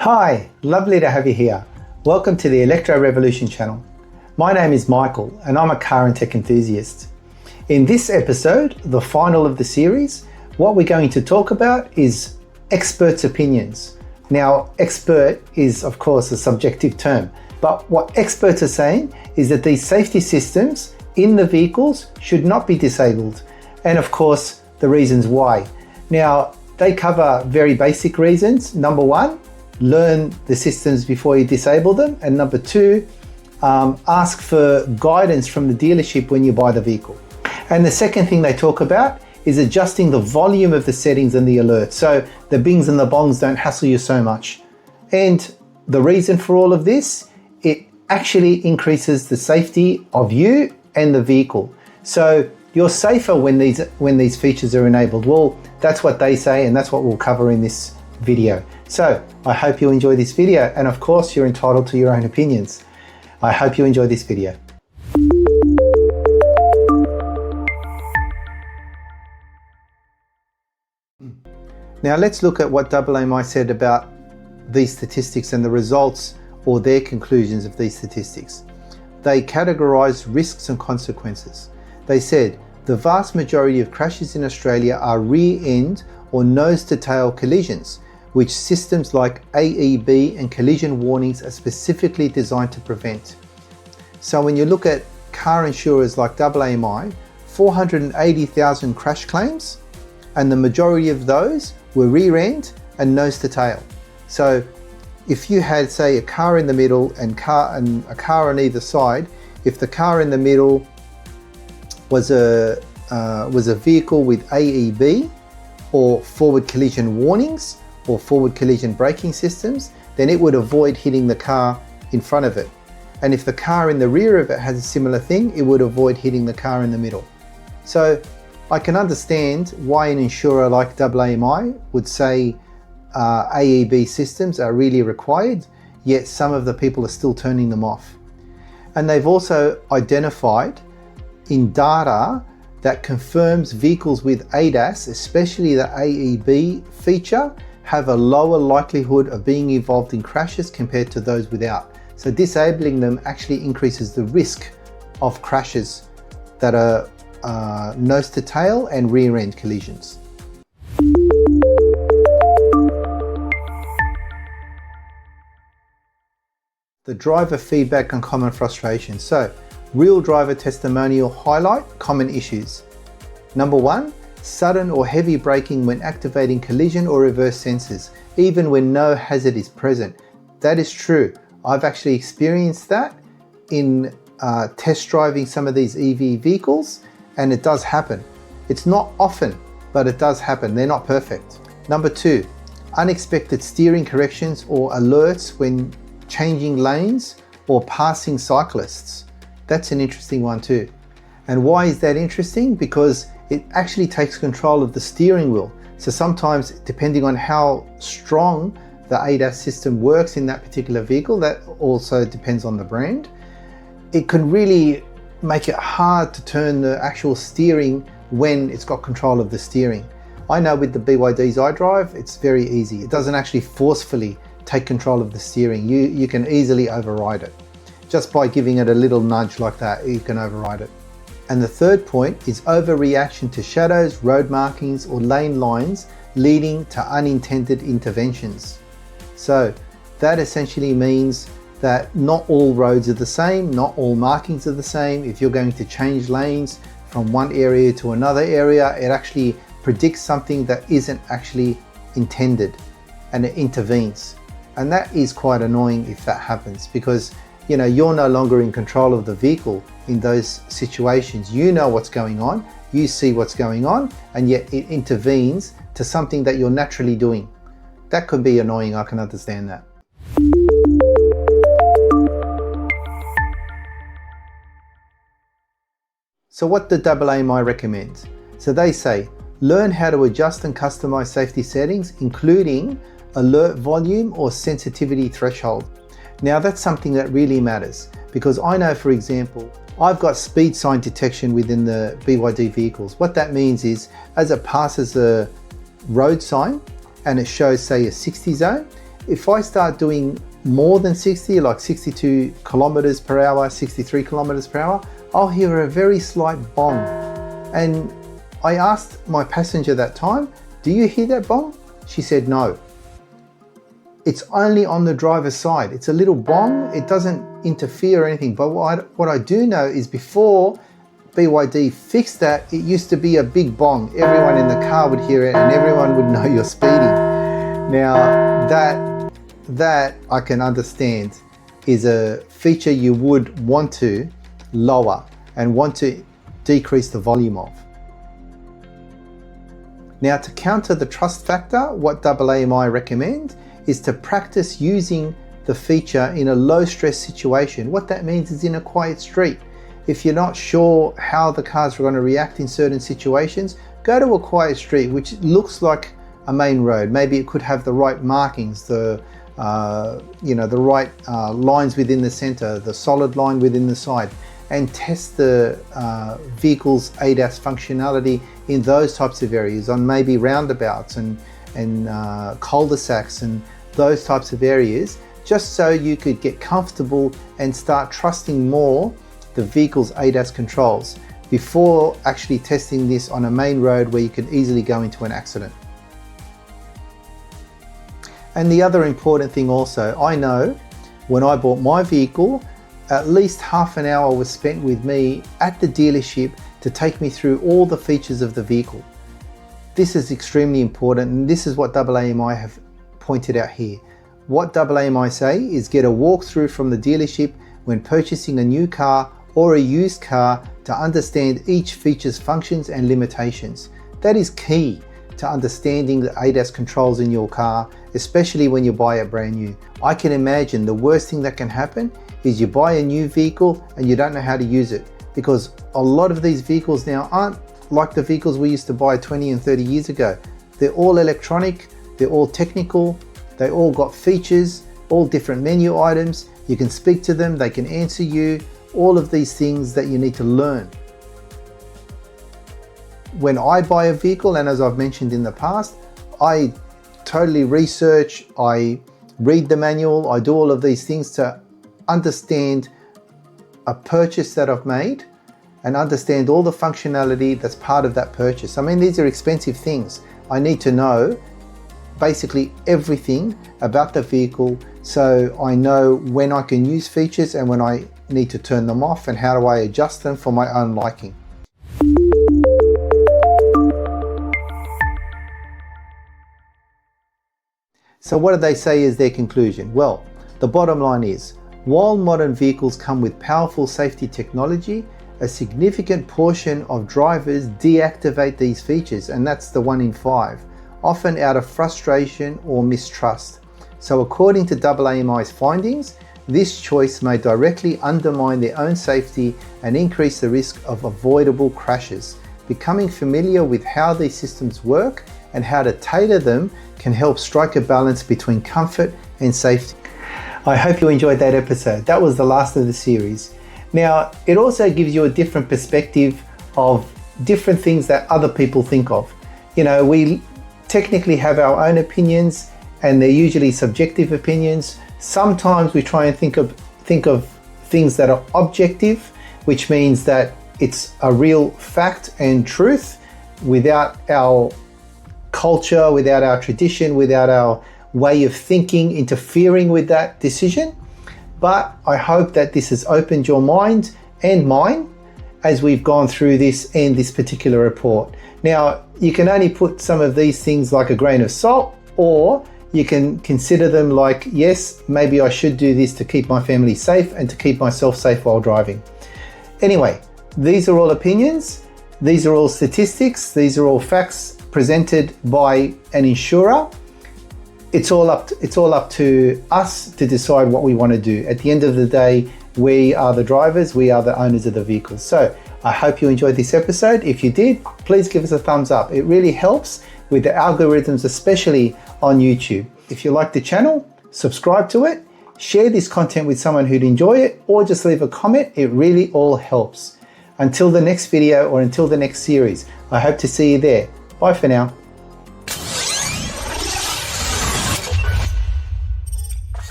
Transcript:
Hi, lovely to have you here. Welcome to the Electro Revolution channel. My name is Michael and I'm a car and tech enthusiast. In this episode, the final of the series, what we're going to talk about is experts' opinions. Now, expert is of course a subjective term, but what experts are saying is that these safety systems in the vehicles should not be disabled, and of course the reasons why. Now, they cover very basic reasons. Number one, learn the systems before you disable them, and number two, ask for guidance from the dealership when you buy the vehicle. And the second thing they talk about is adjusting the volume of the settings and the alerts, so the bings and the bongs don't hassle you so much. And the reason for all of this, it actually increases the safety of you and the vehicle. So you're safer when these features are enabled. Well, that's what they say, and that's what we'll cover in this video. So I hope you enjoy this video, and of course you're entitled to your own opinions. I hope you enjoy this video. Now let's look at what AAMI said about these statistics and the results or their conclusions of these statistics. They categorized risks and consequences. They said the vast majority of crashes in Australia are rear end or nose to tail collisions, which systems like AEB and collision warnings are specifically designed to prevent. So when you look at car insurers like AAMI, 480,000 crash claims, and the majority of those were rear end and nose to tail. So if you had, say, a car in the middle and a car on either side, if the car in the middle was a vehicle with AEB or forward collision warnings or forward collision braking systems, then it would avoid hitting the car in front of it. And if the car in the rear of it has a similar thing, it would avoid hitting the car in the middle. So I can understand why an insurer like AAMI would say AEB systems are really required, yet some of the people are still turning them off. And they've also identified in data that confirms vehicles with ADAS, especially the AEB feature, have a lower likelihood of being involved in crashes compared to those without. So disabling them actually increases the risk of crashes that are nose to tail and rear end collisions. The driver feedback and common frustrations. So real driver testimonial highlight common issues. Number one, sudden or heavy braking when activating collision or reverse sensors, even when no hazard is present. That is true. I've actually experienced that in test driving some of these EV vehicles, and it does happen. It's not often, but it does happen. They're not perfect. Number two, unexpected steering corrections or alerts when changing lanes or passing cyclists. That's an interesting one too. And why is that interesting? Because it actually takes control of the steering wheel. So sometimes, depending on how strong the ADAS system works in that particular vehicle, that also depends on the brand, it can really make it hard to turn the actual steering when it's got control of the steering. I know with the BYDs I drive, it's very easy. It doesn't actually forcefully take control of the steering. You can easily override it. Just by giving it a little nudge like that, you can override it. And the third point is overreaction to shadows, road markings, or lane lines leading to unintended interventions. So that essentially means that not all roads are the same, not all markings are the same. If you're going to change lanes from one area to another area, it actually predicts something that isn't actually intended, and it intervenes. And that is quite annoying if that happens, because you're no longer in control of the vehicle in those situations. You know what's going on, you see what's going on, and yet it intervenes to something that you're naturally doing. That could be annoying, I can understand that. So what did AAMI recommend? So they say, learn how to adjust and customize safety settings, including alert volume or sensitivity threshold. Now that's something that really matters, because I know, for example, I've got speed sign detection within the BYD vehicles. What that means is, as it passes a road sign and it shows, say, a 60 zone, if I start doing more than 60, like 62 kilometers per hour, 63 kilometers per hour, I'll hear a very slight bong. And I asked my passenger that time, do you hear that bong? She said no. It's only on the driver's side. It's a little bong. It doesn't interfere or anything. But what I do know is before BYD fixed that, it used to be a big bong. Everyone in the car would hear it and everyone would know you're speeding. Now that I can understand is a feature you would want to lower and want to decrease the volume of. Now, to counter the trust factor, what AAMI recommend is to practice using the feature in a low stress situation. What that means is in a quiet street. If you're not sure how the cars are going to react in certain situations, go to a quiet street which looks like a main road. Maybe it could have the right markings, the right lines within the center, the solid line within the side, and test the vehicle's ADAS functionality in those types of areas, on maybe roundabouts and cul-de-sacs and those types of areas, just so you could get comfortable and start trusting more the vehicle's ADAS controls before actually testing this on a main road where you could easily go into an accident. And the other important thing also, I know when I bought my vehicle, at least half an hour was spent with me at the dealership to take me through all the features of the vehicle. This is extremely important, and this is what AAMI have pointed out here. What AAMI say is get a walkthrough from the dealership when purchasing a new car or a used car to understand each feature's functions and limitations. That is key to understanding the ADAS controls in your car, especially when you buy it brand new. I can imagine the worst thing that can happen is you buy a new vehicle and you don't know how to use it, because a lot of these vehicles now aren't like the vehicles we used to buy 20 and 30 years ago. They're all electronic, they're all technical, they all got features, all different menu items. You can speak to them, they can answer you, all of these things that you need to learn. When I buy a vehicle, and as I've mentioned in the past, I totally research, I read the manual, I do all of these things to understand a purchase that I've made and understand all the functionality that's part of that purchase. I mean, these are expensive things. I need to know basically everything about the vehicle so I know when I can use features and when I need to turn them off, and how do I adjust them for my own liking. So what do they say is their conclusion? Well, the bottom line is, while modern vehicles come with powerful safety technology, a significant portion of drivers deactivate these features, and that's the 1 in 5, often out of frustration or mistrust. So according to AAMI's findings, this choice may directly undermine their own safety and increase the risk of avoidable crashes. Becoming familiar with how these systems work and how to tailor them can help strike a balance between comfort and safety. I hope you enjoyed that episode. That was the last of the series. Now, it also gives you a different perspective of different things that other people think of. You know, we technically have our own opinions, and they're usually subjective opinions. Sometimes we try and think of things that are objective, which means that it's a real fact and truth without our culture, without our tradition, without our way of thinking interfering with that decision. But I hope that this has opened your mind and mine as we've gone through this and this particular report. Now, you can only put some of these things like a grain of salt, or you can consider them like, yes, maybe I should do this to keep my family safe and to keep myself safe while driving. Anyway, these are all opinions, these are all statistics, these are all facts presented by an insurer. It's all up to us to decide what we want to do. At the end of the day, we are the drivers, we are the owners of the vehicles. So I hope you enjoyed this episode. If you did, please give us a thumbs up. It really helps with the algorithms, especially on YouTube. If you like the channel, subscribe to it, share this content with someone who'd enjoy it, or just leave a comment. It really all helps. Until the next video or until the next series, I hope to see you there. Bye for now.